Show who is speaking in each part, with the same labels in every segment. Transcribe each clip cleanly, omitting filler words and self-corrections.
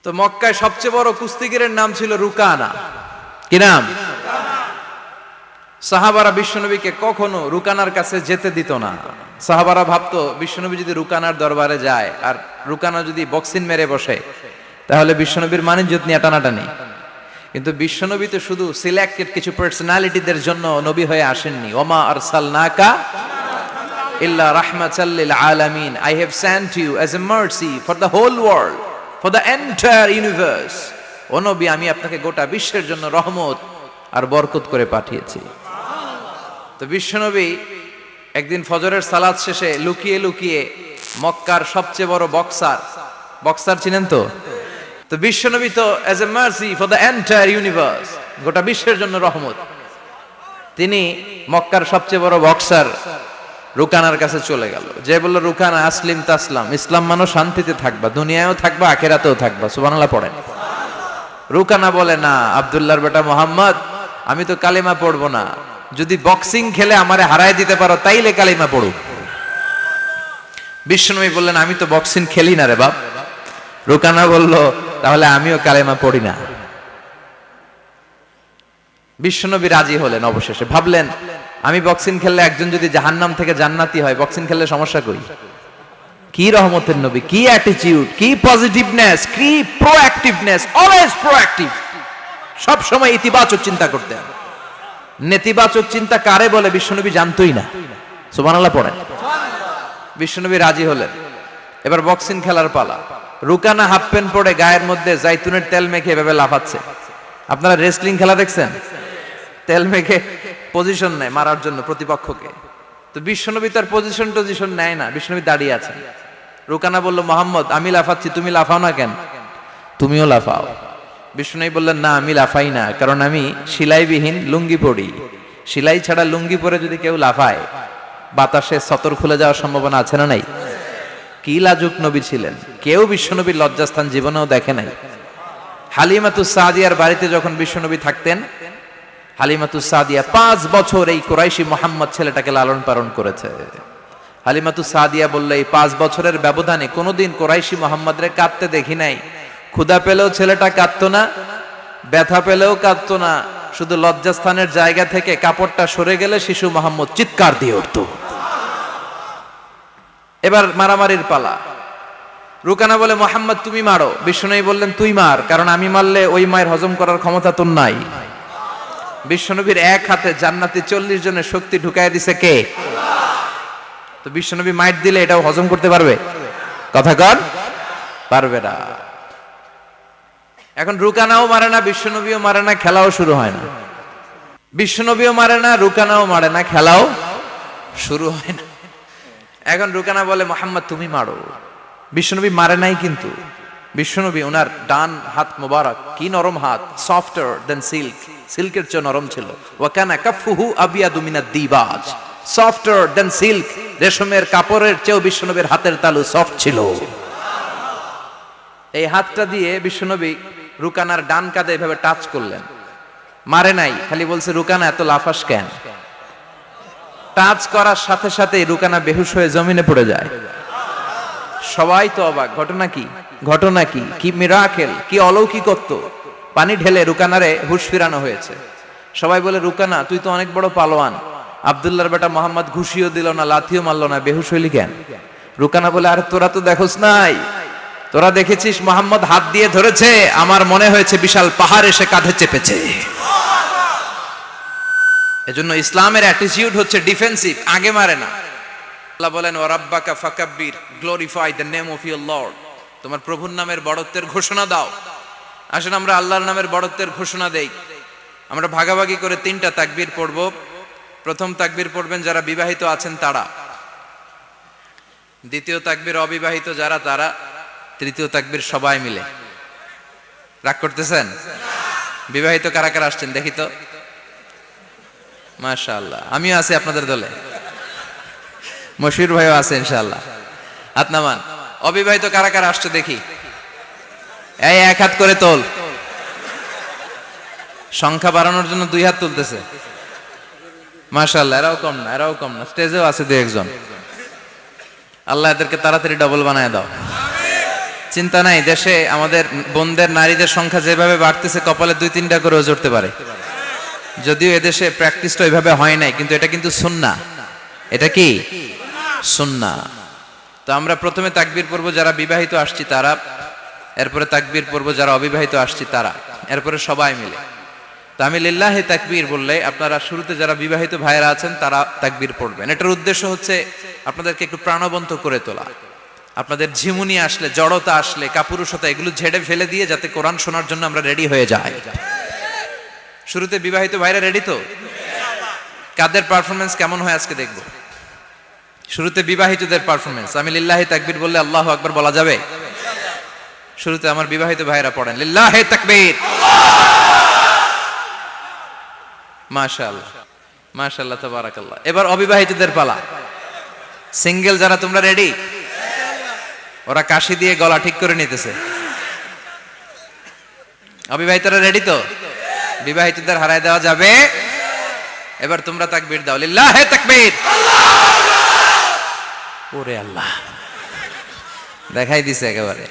Speaker 1: তো মক্কায় সবচেয়ে বড় কুস্তিগিরের নাম ছিল রুকানা। কি নাম? সাহাবারা বিশ্বনবীকে কখনো রুকানার কাছে যেতে দিত না। সাহাবারা ভাবতো বিশ্বনবী যদি রুকানার দরবারে যায় আর রুকানা যদি বক্সিং মেরে বসে তাহলে বিশ্বনবীর মানিজ্যত নিয়ে টানাটানি। কিন্তু বিশ্বনবী তো শুধু সিলেক্টেড কিছু পার্সোনালিটিদের জন্য নবী হয়ে আসেননি। ওমা আরসালনাকা ইল্লা রাহমাতাল লিল আলামিন, I have sent you as a mercy for the whole world, for the entire universe. ও নবী, আমি আপনাকে গোটা বিশ্বের জন্য রহমত আর বরকত করে পাঠিয়েছি। তো বিশ্বনবী একদিন ফজরের সালাত শেষে লুকিয়ে লুকিয়ে মক্কার সবচেয়ে বড় বক্সার চিনেন তো? তো বিশ্বনবী তো as a mercy for the entire universe, গোটা বিশ্বের জন্য রহমত, তিনি মক্কার সবচেয়ে বড় বক্সার রুকানার কাছে চলে গেল। যে বলল, রুকানা আসলিম তাসলাম, ইসলাম মানো শান্তিতে থাকবা, দুনিয়ায়ও থাকবা আখিরাতেও থাকবা। সুবহানাল্লাহ পড়েন। রুকানা বলে, না আব্দুল্লাহর বেটা মোহাম্মদ, আমি তো কালিমা পড়বো না, যদি বক্সিং খেলে আমারে হারায় দিতে পারো তাইলে কালিমা পড়ো। বিশ্বনবী বললেন, আমি তো বক্সিং খেলি না রে বাপ। রুকানা বলল, তাহলে আমিও কালেমা পড়ি না। বিশ্বনবী রাজি হলেন। অবশেষে ভাবলেন, আমি বক্সিং খেললে একজন যদি জাহান্নাম থেকে জান্নাতি হয়, বক্সিং খেললে সমস্যা কই? কি রহমতের নবী, কি অ্যাটিটিউড, কি পজিটিভনেস, কি প্রোঅ্যাক্টিভনেস, অলওয়েজ প্রোঅ্যাক্টিভ, সব সময় ইতিবাচক চিন্তা করতেন। নেতিবাচক চিন্তা কারে বলে বিশ্বনবী জানতোই না। সুবহানাল্লাহ পড়েন। বিশ্বনবী রাজি হলেন। এবার বক্সিং খেলার পালা। রুকানা হাফ প্যান্ট পরে গায়ের মধ্যে জাইতুনের তেল মেখে এভাবে লাফাচ্ছে। আপনারা রেসলিং খেলা দেখছেন? তেল মেখে পজিশন নেয় মারার জন্য প্রতিপক্ষকে। তো বিশ্বনবী তার পজিশন নেয় না, বিশ্বনবী দাঁড়িয়ে আছেন। রুকানা বলল, মোহাম্মদ, আমি লাফাচ্ছি, তুমি লাফাও না কেন? তুমিও লাফাও। বিশ্বনবী বললেন, না আমি লাফাই না, কারণ আমি সেলাইবিহীন লুঙ্গি পরি। সেলাই ছাড়া লুঙ্গি পরে যদি কেউ লাফায়, বাতাসে সতর খুলে যাওয়ার সম্ভাবনা আছে না নাই? কি লাজুক নবী ছিলেন, কেউ বিশ্বনবীর লজ্জাস্থান জীবনেও দেখে নাই। হালিমাতুস সাদিয়ার বাড়িতে যখন বিশ্বনবী থাকতেন, হালিমাতুস সাদিয়া 5 বছর এই কুরাইশি মুহাম্মদ ছেলেটাকে লালন পালন করেছে। হালিমাতুস সাদিয়া বলল, এই 5 বছরের ব্যবধানে কোনোদিন কুরাইশি মুহাম্মদরে কাঁদতে দেখি নাই। ক্ষুধা পেলেও ছেলেটা কাঁদতো না, ব্যথা পেলেও কাঁদতো না, শুধু লজ্জাস্থানের জায়গা থেকে কাপড়টা সরে গেলে শিশু মুহাম্মদ চিৎকার দিয়ে উঠত। এবার মারামারির পালা। রুকানা বলে, মুহাম্মদ তুমি মারো। বিশ্বনবী বললেন, তুই মার, কারণ আমি মারলে ওই মায়ের হজম করার ক্ষমতা তোর নাই। বিশ্বনবীর এক হাতে জান্নাতি 40 জনের শক্তি ঢুকায় দিছে কে? তো বিশ্বনবী মাইট দিলে এটাও হজম করতে পারবে? কথা কর, পারবে না। এখন রুকানাও মারে না, বিশ্বনবীও মারে না, খেলাও শুরু হয় না। বিশ্বনবীও মারে না, রুকানাও মারে না, খেলাও শুরু হয় না। এখন রুকানা বলে, মুহাম্মদ তুমি মারো। বিশ্বনবী মারে নাই, কিন্তু বিশ্বনবী ওনার ডান হাত মোবারক, কি নরম হাত, সফটার দেন সিল্ক, সিল্কের চেয়ে নরম ছিল। ওয়া কানা কাফুহু আবিয়াদু মিনাদ দিবাজ, সফটার দেন সিল্ক, রেশমের কাপড়ের চেয়েও বিশ্বনবীর হাতের তালু সফট ছিল। এই হাতটা দিয়ে বিশ্বনবী রুকানার ডান কাঁধে এভাবে টাচ করলেন। মারে নাই, খালি বলছে, রুকানা এত লাফাস কেন? টাচ করার সাথে সাথে রুকানা বেহুশ হয়ে জমিনে পড়ে যায়। সবাই তো অবাক, ঘটনা কি, ঘটনা কি, কি মিরাকেল, কি অলৌকিকত্ব। পানি ঢেলে রুকানারে হুঁশ ফিরানো হয়েছে। সবাই বলে, রুকানা তুই তো অনেক বড় পালোয়ান, আব্দুল্লাহর বেটা মোহাম্মদ ঘুষিও দিল না, লাথিও মারলো না, বেহুশ হইলি কেন? রুকানা বলে, আরে তোরা তো দেখোস নাই, তোরা দেখেছিস মোহাম্মদ হাত দিয়ে ধরেছে, আমার মনে হয়েছে বিশাল পাহাড় এসে কাঁধে চেপেছে। এজন্য ইসলামের অ্যাটিটিউড হচ্ছে ডিফেন্সিভ, আগে মারে না। আল্লাহ বলেন, ওয়া রাব্বাকা ফাকাব্বির, glorify the name of your lord, তোমার প্রভুর নামের বড়ত্বের ঘোষণা দাও। আসুন আমরা আল্লাহর নামের বড়ত্বের ঘোষণা দেই। আমরা ভাগাভাগি করে 3টা তাকবীর পড়ব। প্রথম তাকবীর পড়বেন যারা বিবাহিত আছেন তারা, দ্বিতীয় তাকবীর অবিবাহিত যারা তারা, তৃতীয় তাকবীর সবাই মিলে। রাগ করতেছেন? বিবাহিত কারা কারা আসছেন দেখি তো? মাশাআল্লাহ, আমিও আছি আপনাদের দলে, মশির ভাইও আছে ইনশাআল্লাহ। হাত নামান। অবিবাহিত কারা কারা আসছে দেখি? এই এক হাত করে তোল। সংখ্যা বাড়ানোর জন্য 2 হাত তুলতেছে। মাশাআল্লাহ, এরাও কম না, এরাও কম না, স্টেজেও আছে 2-1 জন। আল্লাহ এদেরকে তাড়াতাড়ি ডবল বানায় দাও। চিন্তা নাই, দেশে আমাদের বোনদের নারীদের সংখ্যা যেভাবে বাড়তেছে কপালে 2-3টা করেও জড়তে পারে। যদিও এদেশে প্র্যাকটিসটা ওইভাবে হয় নাই, কিন্তু এটা কিন্তু সুন্নাহ। এটা কি সুন্নাহ? তো আমরা প্রথমে তাকবীর পড়ব যারা বিবাহিত আসছি তারা, এরপরে তাকবীর পড়ব যারা অবিবাহিত আসছি তারা, এরপরে সবাই মিলে। তো আমি লিল্লাহি তাকবীর বললে আপনারা শুরুতে যারা বিবাহিত ভাইরা আছেন তারা তাকবীর পড়বেন। এটার উদ্দেশ্য হচ্ছে আপনাদেরকে একটু প্রাণবন্ত করে তোলা, আপনাদের ঝিমুনি আসলে, জড়তা আসলে, কাপুরুষতা এগুলো ঝেড়ে ফেলে দিয়ে যাতে কোরআন শোনার জন্য আমরা রেডি হয়ে যাই। শুরুতে বিবাহিত ভাইরা রেডি তো? কাদের পারফরমেন্স কেমন হয় আজকে দেখব। শুরুতে বিবাহিতদের পারফরমেন্স। আমি লিল্লাহি তাকবীর বললে আল্লাহু আকবার বলা যাবে? শুরুতে আমার বিবাহিত ভাইরা পড়েন লিল্লাহি তাকবীর। মাশাআল্লাহ, মাশাআল্লাহ, তাবারাকাল্লাহ। এবার অবিবাহিতদের পালা। সিঙ্গেল যারা তোমরা রেডি? ওরা কাশি দিয়ে গলা ঠিক করে নিতেছে। অবিবাহিতরা রেডি তো? বিবাহিতদের হারায় দেওয়া যাবে? এবার তোমরা তাকবীর দাও, লিল্লাহি তাকবীর। ওরে আল্লাহ, দেখাই দিছে একেবারে।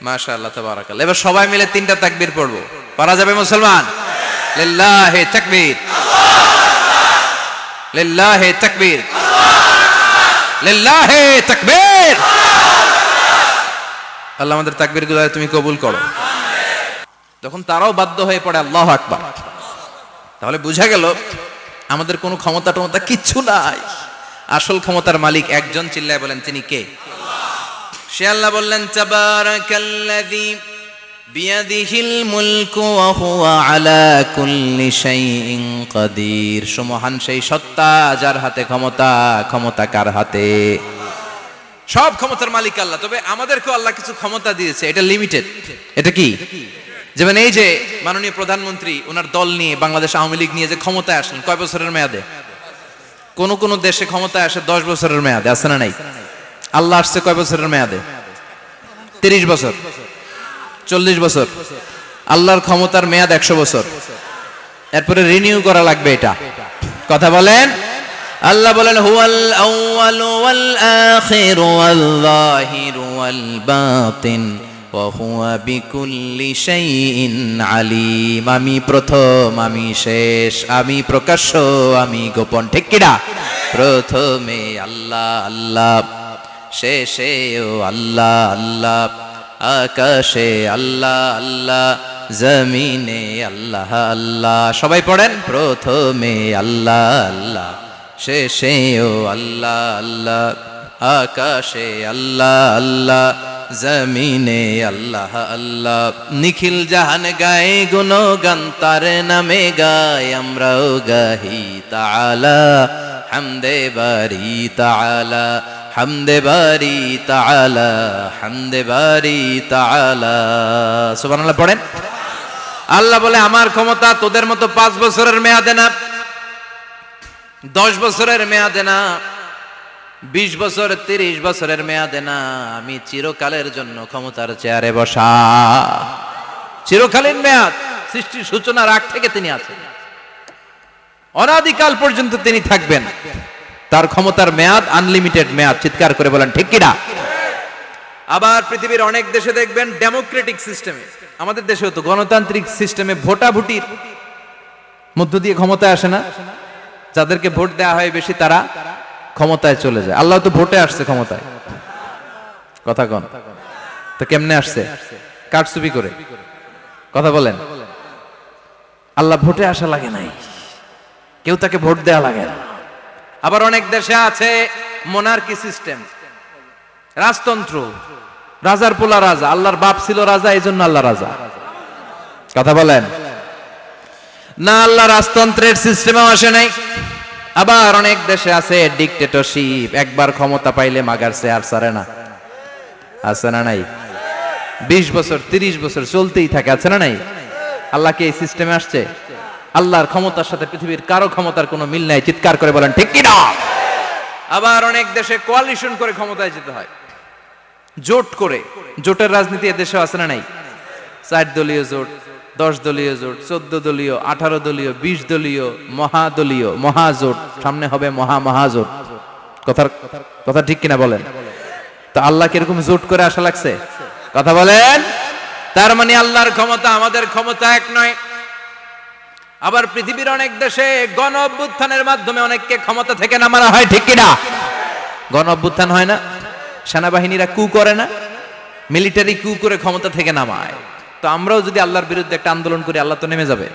Speaker 1: মাশাআল্লাহ, তাবারাকাল্লাহ। এবার সবাই মিলে 3টা তাকবীর পড়বো। পারা যাবে মুসলমান? লিল্লাহি তাকবীর, লিল্লাহি তাকবীর, লিল্লাহি তাকবীর। আল্লাহ আমাদের তাকবীর গুলো তুমি কবুল করো। তখন তারাও বাধ্য হয়ে পড়ে আল্লাহু আকবার। তাহলে বুঝা গেল আমাদের কোনো ক্ষমতা টমতা কিচ্ছু নাই, আসল ক্ষমতার মালিক একজন। চিল্লায় বলেন তিনি কে? সে আল্লাহ বললেন তাবারাকাল্লাযী বিয়াদিহিল মুলকু ওয়া হুয়া আলা কুল্লি শাইইন কাদির। সুমহান সেই সত্তা যার হাতে ক্ষমতা, ক্ষমতা কার হাতে? সব ক্ষমতার মালিক আল্লাহ। তবে আমাদেরকে আল্লাহ কিছু ক্ষমতা দিয়েছে, এটা লিমিটেড। এটা কি? যেমন এই যে মাননীয় প্রধানমন্ত্রী ওনার দল নিয়ে, বাংলাদেশ আওয়ামী লীগ নিয়ে যে ক্ষমতায় আসলেন, কয় বছরের মেয়াদে? কোন কোন দেশে ক্ষমতায় আসে 10 বছরের মেয়াদে, আছে না নাই? আল্লাহ আসছে কয় বছরের মেয়াদে? 30 বছর, 40 বছর। আল্লাহর ক্ষমতার মেয়াদ 100 বছর। এরপরে রিনিউ করা লাগবে। এটা কথা বলেন। আল্লাহ বলেন হুয়াল আউয়ালু ওয়াল আখিরু ওয়াল যাহিরু ওয়াল বাতিন ওয়া হুয়া বিকুল্লি শাইইন আলিম। আমি প্রথম, আমি শেষ, আমি প্রকাশ্য, আমি গোপন। ঠিক কি না? প্রথমে আল্লাহ আল্লাহ, শেষেও আল্লাহ আল্লাহ, আকাশে আল্লাহ আল্লাহ, জমিনে আল্লাহ আল্লাহ। সবাই পড়েন প্রথমে আল্লাহ আল্লাহ, শেষেও আল্লাহ আল্লাহ, আকাশে আল্লাহ আল্লাহ, জমিনে আল্লাহ আল্লাহ। নিখিল জাহান গায়ে গুণগান তার নামে গায়, আমরাও গাহি তাআলা হামদে বারি তাআলা, হামদে বারি তাআলা, হামদে বারি তাআলা। সুবহানাল্লাহ পড়েন। আল্লাহ বলে আমার ক্ষমতা তোদের মতো 5 বছরের মেয়াদে না, 10 বছরের মেয়াদে না, 20 বছর 30 বছরের মেয়াদে না। আমি চিরকালের জন্য ক্ষমতার চেয়ারে বসা। চিরকালীন মেয়াদ, সৃষ্টির সূচনার আগ থেকে তিনি আছেন, অনাদিকাল পর্যন্ত তিনি থাকবেন। তার ক্ষমতার মেয়াদ আনলিমিটেড মেয়াদ। চিৎকার করে বলেন ঠিক কিনা? আবার পৃথিবীর অনেক দেশে দেখবেন ডেমোক্রেটিক সিস্টেমে, আমাদের দেশেও তো গণতান্ত্রিক সিস্টেমে ভোটাভুটির মধ্য দিয়ে ক্ষমতায় আসে না। যাদেরকে ভোট দেওয়া হয় বেশি তারা ক্ষমতায় চলে যায়। আল্লাহ তো ভোটে আসছে ক্ষমতায়। কথা কন তো কেমনে আসছে? কারচুপি করে। কথা বলেন। আল্লাহ ভোটে আসা লাগে নাই, কেউ তাকে ভোট দেওয়া লাগে না। আবার অনেক দেশে আছে মোনার্কি সিস্টেম, রাজতন্ত্র, রাজার পোলা রাজা। আল্লাহর বাপ ছিল রাজা, এই জন্য আল্লাহ রাজা। কথা বলেন না, আল্লাহ রাজতন্ত্রের সিস্টেমেও আসে নাই। আবার অনেক দেশে আছে ডিক্টেটরশিপ, একবার ক্ষমতা পাইলে মাগার চেয়ার ছাড়ে না। আছে না নাই? 20 বছর 30 বছর চলতেই থাকে। আছে না নাই? আল্লাহ কি এই সিস্টেমে আসছে? আল্লাহর ক্ষমতার সাথে পৃথিবীর কারো ক্ষমতার কোনো মিল নাই। চিৎকার করে বলেন ঠিক কি না? আবার অনেক দেশে কোয়ালিশন করে ক্ষমতায় যেতে হয়, জোট করে। জোটের রাজনীতি এ দেশে আছে না নাই? 4 দলীয় জোট, 10 দলীয় জোট, 14 দলীয়, 18 দলীয়, 20 দলীয়, মহাদলীয়, মহাজোট, সামনে হবে মহাজোট। কথা ঠিক কিনা বলেন? তো আল্লাহ কিরকম জোট করে আসা লাগছে? কথা বলেন। তার মানে আল্লাহর ক্ষমতা আমাদের ক্ষমতা এক নয়। আবার পৃথিবীর অনেক দেশে গণ অভ্যুত্থানের মাধ্যমে অনেককে ক্ষমতা থেকে নামানো হয়, ঠিক কিনা? গণ অভ্যুত্থান হয় না, সেনাবাহিনীরা কু করে না, মিলিটারি কু করে ক্ষমতা থেকে নামায়। তো আমরাও যদি আল্লাহর বিরুদ্ধে একটা আন্দোলন করি, আল্লাহ তো নেমে যাবে,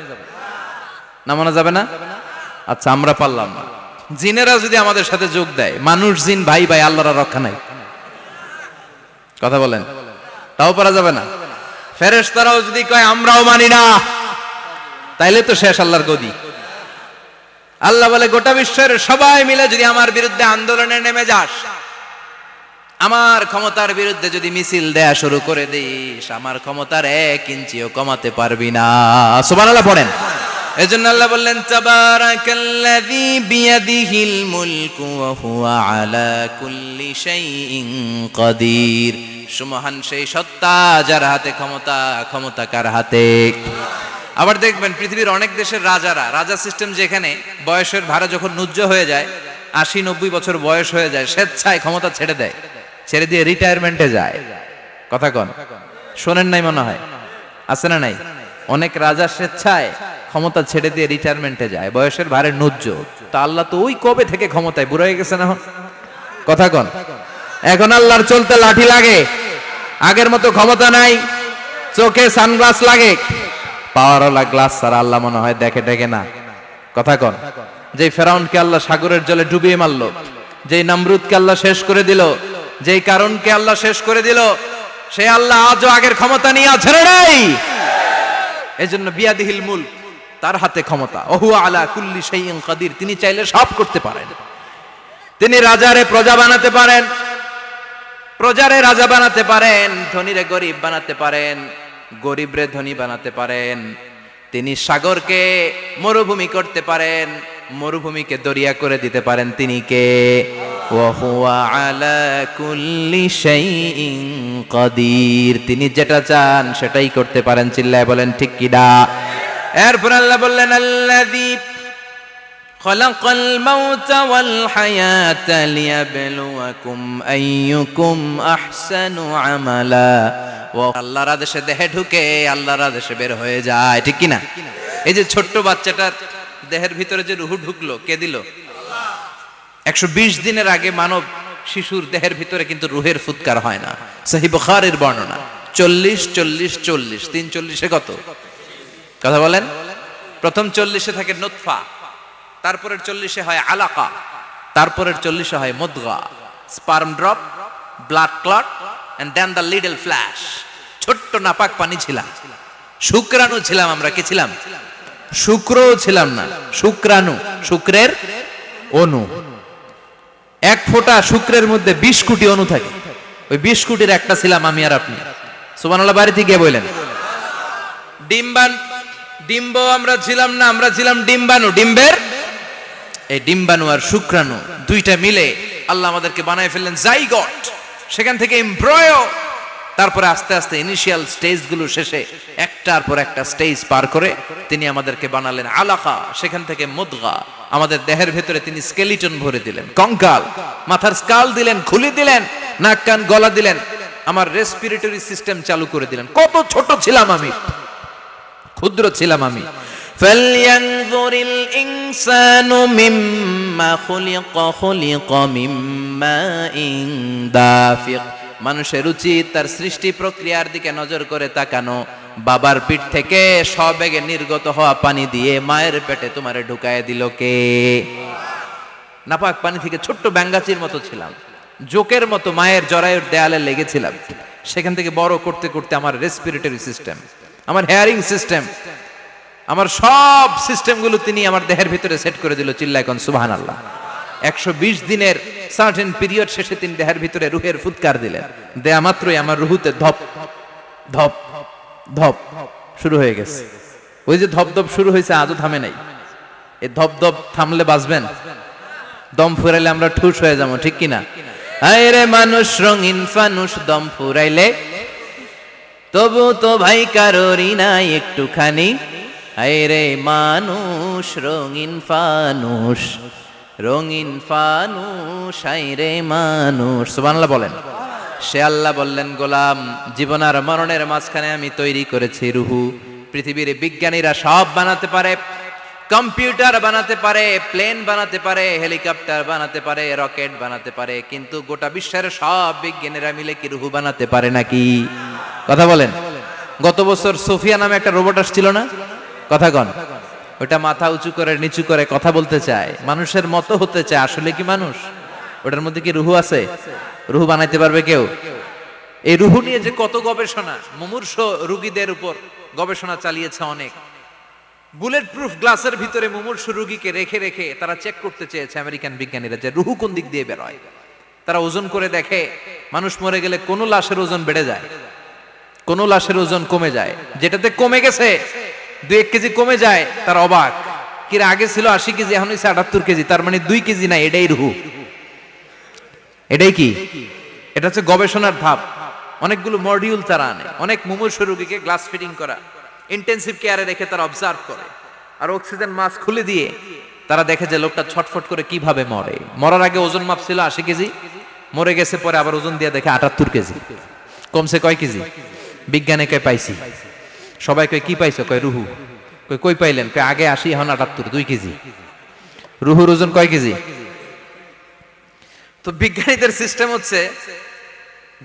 Speaker 1: নামানো যাবে না? আচ্ছা, আমরা পারলাম না, জিনেরা যদি আমাদের সাথে যোগ দেয়, মানুষ জিন ভাই ভাই, আল্লাহর রক্ষা নাই। কথা বলেন, তাও পারা যাবে না। ফেরেশতারাও যদি কয় আমরাও মানি না, তাইলে তো শেষ আল্লাহর গদি। আল্লাহ বলে গোটা বিশ্বের সবাই মিলে যদি আমার বিরুদ্ধে আন্দোলনে নেমে যাস, আমার ক্ষমতার বিরুদ্ধে যদি মিছিল দেয়া শুরু করে দিস, আমার ক্ষমতার 1 ইঞ্চিও কমাতে পারবি না। সুবহানাল্লাহ পড়েন। এজন্য আল্লাহ বললেন তাবারাকাল্লাযী বিয়াদিহিল মুলকু ওয়া হুয়া আলা কুল্লি শাইইন কাদির। সুমহান সেই সত্তা যার হাতে ক্ষমতা, ক্ষমতা কার হাতে? আবার দেখবেন পৃথিবীর অনেক দেশের রাজা সিস্টেম, যেখানে বয়সের ভাড়া যখন নুজ্জ হয়ে যায়, 80-90 বছর বয়স হয়ে যায়, স্বেচ্ছায় ক্ষমতা ছেড়ে দেয়, ছেড়ে দিয়ে রিটায়ারমেন্টে যায়। কথা কন, শোনেন নাই মনে হয়? আছে না নাই? অনেক রাজা স্বেচ্ছায় ক্ষমতা ছেড়ে দিয়ে রিটায়ারমেন্টে যায়, বয়সের ভারে নুজ্জ। তা আল্লাহ তো ওই কবে থেকে ক্ষমতায়, বুড়ো হয়ে গেছে না? কথা কন, এখন আল্লাহর চলতে লাঠি লাগে, আগের মতো ক্ষমতা নাই, চোখে সানগ্লাস লাগে, পাওয়ারওয়ালা গ্লাস ছাড়া আল্লাহ মনে হয় দেখে না। কথা কন, যেই ফেরাউনকে আল্লাহ সাগরের জলে ডুবিয়ে মারলো, যেই নমরুদকে আল্লাহ শেষ করে দিল, যেই কারণকে আল্লাহ শেষ করে দিল, সে আল্লাহ আজও আগের ক্ষমতা নিয়ে আছে না নাই? এজন্য বিয়াদিহিল মুলক, তার হাতে ক্ষমতা, ওহু আলা কুল্লি শাইইন কাদির। তিনি চাইলে সব করতে পারেন। তিনি রাজারে প্রজা বানাতে পারেন, প্রজারে রাজা বানাতে পারেন, ধনীরে গরিব বানাতে পারেন, গরিবরে ধনী বানাতে পারেন। তিনি সাগরকে মরুভূমি করতে পারেন, মরুভূমিকে দরিয়া করে দিতে পারেন। তিনি কে? ওয়া হুয়া আলা কুল্লি শাইইন কাদির। তিনি যেটা চান সেটাই করতে পারেন। চিল্লায় বলেন ঠিক কিনা? এরপর আল্লাহ বললেন আল্লাযী খালাকাল মাউতা ওয়াল হায়াতা লিয়াবলুয়াকুম আইয়ুকুম আহসানু আমালা। ও আল্লাহর আদেশে দেহে ঢুকে, আল্লাহর আদেশে বের হয়ে যায়, ঠিক কিনা? এই যে ছোট্ট বাচ্চাটার দেহের ভিতরে যে রূহ ঢুকলো, কে দিল? 120 দিনের আগে মানব শিশুর দেহের ভিতরে কিন্তু রূহের ফুৎকার হয় না। সহিহ বুখারীর বর্ণনা 40-40-40, 340-এ কত? কথা বলেন। প্রথম 40-এ থাকে নুতফা, তারপরের 40-এ হয় আলাকা, তারপরের 40-এ হয় মুদগা, sperm drop, blood clot, and then the little flesh. ছোট্ট নাপাক পানি ছিলাম, শুক্রাণু ছিলাম আমরা। কি ছিলাম? শুক্রও ছিলাম না, শুক্রাণু, শুক্রের অণু। 1 ফোঁটা শুক্রের মধ্যে 20 কোটি অণু থাকে, ওই 20 কোটির একটা ছিলাম আমি আর আপনি। সুবহানাল্লাহ বাড়িতে গিয়ে বলেন। ডিম্ব আমরা ছিলাম না, আমরা ছিলাম ডিম্বাণু। ডিম্বের এই ডিম্বাণু আর শুক্রাণু দুইটা মিলে আল্লাহ আমাদেরকে বানায় ফেললেন জাইগট, সেখান থেকে এমব্রয়ো, তারপরে আস্তে আস্তে ইনিশিয়াল স্টেজগুলো শেষে একটার পর একটা স্টেজ পার করে তিনি আমাদেরকে বানালেন আলাকা, সেখান থেকে মুদগা। আমাদের দেহের ভেতরে তিনি স্কেলিটন ভরে দিলেন, কঙ্কাল, মাথার স্কাল দিলেন, খুলি দিলেন, নাক কান গলা দিলেন, আমার রেসপিরেটরি সিস্টেম চালু করে দিলেন। কত ছোট ছিলাম আমি, ক্ষুদ্র ছিলাম আমি। ফালয়ানজুরিল ইনসানু মিম্মা খুলিকা, খুলিকা মিম্মাইন দাফিক। মানুষের উচিত তার সৃষ্টি প্রক্রিয়ার দিকে নজর করে তাকানো। বাবার পিঠ থেকে সবেগে নির্গত হওয়া পানি দিয়ে মায়ের পেটে তোমারে ঢুকায় দিল কে? নাপাক পানি থেকে ছোট্ট ব্যাঙ্গাচির মতো ছিলাম, জোকের মতো মায়ের জরায়ুর দেয়ালে লেগেছিলাম। সেখান থেকে বড় করতে করতে আমার রেসপিরেটরি সিস্টেম, আমার হেয়ারিং সিস্টেম, আমার সব সিস্টেমগুলো তিনি আমার দেহের ভিতরে সেট করে দিল। চিল্লায় কোন সুবহানাল্লাহ। 120 দিনের সার্টেন পিরিয়ড শেষে তিনি দেহের ভিতরে রুহের ফুৎকার দিলেন। দেয়া মাত্রই আমার রুহুতে ধপ ধপ ধপ শুরু হয়ে গেছে। ওই যে ধপ ধপ শুরু হয়েছে, আজও থামে নাই। এই ধপ ধপ থামলে বাঁচবেন, দম ফুরাইলে আমরা ঠুস হয়ে যাবো, ঠিক কিনা? হায় রে মানুষ রঙিন ফানুষ, দম ফুরাইলে তবু তো ভাই কারোরই নাই একটুখানি। হায় রে মানুষ রঙিন ফানুষ, রঙিন ফানুষ, হায় রে মানুষ। সুবহানাল্লাহ বলেন। সে আল্লাহ বললেন, গোলাম, জীবন আর মরণের মাঝখানে আমি তৈরি করেছি রুহু। পৃথিবীর বিজ্ঞানীরা সব বানাতে পারে, কম্পিউটার বানাতে পারে, প্লেন বানাতে পারে, হেলিকপ্টার বানাতে পারে, রকেট বানাতে পারে, কিন্তু গোটা বিশ্বের সব বিজ্ঞানীরা মিলে কি রুহু বানাতে পারে নাকি? কথা বলেন। গত বছর সোফিয়া নামে একটা রোবট আসছিল না? কথা কন। ওটা মাথা উঁচু করে নিচু করে কথা বলতে চায়, মানুষের মতো হতে চায়। আসলে কি মানুষ? ওটার মধ্যে কি রুহু আছে? রুহু বানাইতে পারবে কেউ? এই রুহু নিয়ে যে কত গবেষণা, মুমূর্ষ রোগীদের উপর গবেষণা চালিয়েছে অনেক। বুলেট প্রুফ গ্লাসের ভিতরে মুমূর্ষ রোগীকে রেখে রেখে তারা চেক করতে চেয়েছে আমেরিকান বিজ্ঞানীরা যে রুহু কোন দিক দিয়ে বের হয়। তারা ওজন করে দেখে, মানুষ মরে গেলে কোন লাশের ওজন বেড়ে যায়, কোন লাশের ওজন কমে যায়। যেটাতে কমে গেছে 2-1 কেজি কমে যায়, তার অবাক। কিরা আগে ছিল 80 কেজি, এখন হচ্ছে 78 কেজি, তার মানে 2 কেজি না, এটাই রুহু। এটাই কি? এটা হচ্ছে গবেষণার ধাপ। অনেকগুলো মডিউল তারা আনে, অনেক মুমূর্ষ রোগীকে গ্লাস ফিটিং করা, ইন্টেন্সিভ কেয়ারে রেখে তারা অবজার্ভ করে, আর অক্সিজেন মাস্ক খুলে দিয়ে তারা দেখে যে লোকটা ছটফট করে কিভাবে মরে। মরার আগে ওজন মাপ ছিল 80 কেজি, মরে গেছে পরে আবার ওজন দিয়ে দেখে 78 কেজি। কমছে কয় কেজি? বিজ্ঞানে কয় পাইছি। সবাই কয় কি পাইছো? কয় রুহু। কই পাইলেন? কয় আগে 80, এখন 78, 2 কেজি। রুহুর ওজন কয় কেজি? তো বিজ্ঞানীদের সিস্টেম হচ্ছে,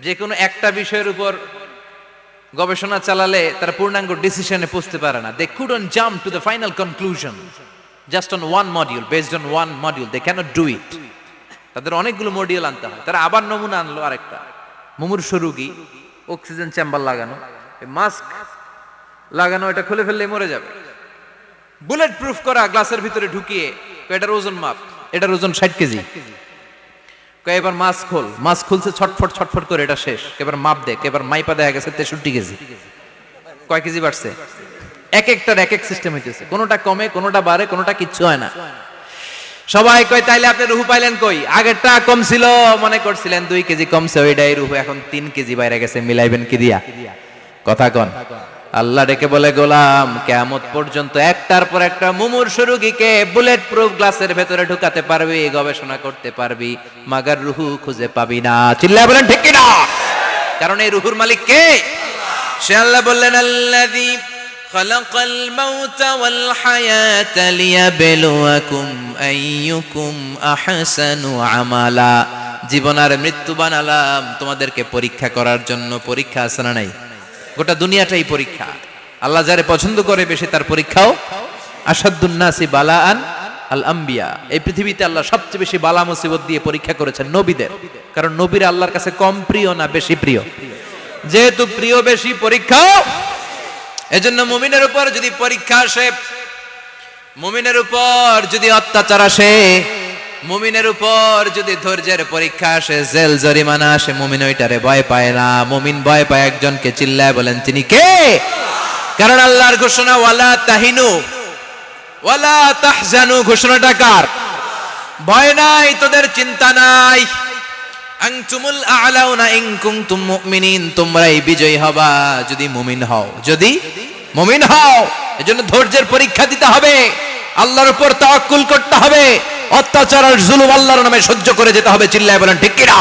Speaker 1: যে কোনো একটা বিষয়ের উপর গবেষণা চালালে তারা পূর্ণাঙ্গ ডিসিশনে পৌঁছতে পারে না। They couldn't jump to the final conclusion just on one module, based on one module. They cannot do it. তাদের অনেকগুলো মডিউল আনতে হয়। তারা আবার নমুনা আনলো আরেকটা, মুমূর্ষ রোগী, অক্সিজেন চেম্বার লাগানো, মাস্ক লাগানো, এটা খুলে ফেললে মরে যাবে। বুলেট প্রুফ করা গ্লাসের ভিতরে ঢুকিয়ে, এটার ওজন মাপ, এটার ওজন 60 কেজি। এবার মাস্ক খোল, মাস্ক খুলছে ছটফট ছটফট করে, এটা শেষ। এবার মাপ দেখ, এবার মাইপা দেখা গেছে 63 কেজি। কয় কেজি বাড়ছে? এক একটার এক এক সিস্টেম হইতেছে, কোনোটা কমে, কোনোটা বাড়ে, কোনোটা কিচ্ছু হয় না। সবাই কয় তাইলে আপনি রুহু পাইলেন কই? আগেরটা কম ছিল, মনে করছিলেন 2 কেজি কমছে, ওইটাই রুহু, এখন 3 কেজি বাইরে গেছে, মিলাইবেন কি দিয়া? কথা কন। আল্লাহ ডেকে বলে, গোলাম, কিয়ামত পর্যন্ত একটার পর একটা মুমূর্ষ রোগীকে বুলেট প্রুফ গ্লাসের ভেতরে ঢুকাতে পারবি, গবেষণা করতে পারবি, মাগার রুহু খুঁজে পাবি না। চিল্লায় বলেন ঠিক কি না? কারণ এই রুহুর মালিক কে? সে আল্লাহ বললেন, আল্লাযী খালাকাল মাউতা ওয়াল হায়াতা লিয়াবলুয়াকুম আইয়ুকুম আহসানু আমালা। জীবন আর মৃত্যু বানালাম তোমাদেরকে পরীক্ষা করার জন্য। পরীক্ষা আছে না নাই? গোটা দুনিয়াটাই পরীক্ষা। আল্লাহ যারে পছন্দ করে বেশি, তার পরীক্ষাও। আসাদুন নাসি বালাআন আল আম্বিয়া। এই পৃথিবীতে আল্লাহ সবচেয়ে বেশি বালা মুসিবত দিয়ে পরীক্ষা করেছেন নবীদের। কারণ নবীরা আল্লাহর কাছে কম প্রিয় না বেশি প্রিয়? যেহেতু প্রিয় বেশি, পরীক্ষাও। এজন্য মুমিনের উপর যদি পরীক্ষা আসে, মুমিনের উপর যদি অত্যাচার আসে, মুমিনের উপর যদি ধৈর্যের পরীক্ষা আসে, জেল জরিমানা আসে, মুমিন ওইটারে ভয় পায় না। মুমিন ভয় পায় একজনকে। চিল্লায় বলেন তিনি কে? কারণ আল্লাহর ঘোষণা, ওয়ালা তাহিনু ওয়ালা তাহজানু। ঘোষণাটা কার? ভয় নাই, তোদের চিন্তা নাই। আনতুমুল আ'লাউনা ইন কুনতুম মুমিনিন। তোমরাই বিজয়ী হবা যদি মুমিন হও, যদি মুমিন হও। এজন্য ধৈর্যের পরীক্ষা দিতে হবে, আল্লাহর উপর তাওয়াক্কুল করতে হবে, অত্যাচার আর জুলুম আল্লাহর নামে সহ্য করে যেতে হবে। চিল্লায় বলেন ঠিক কি না?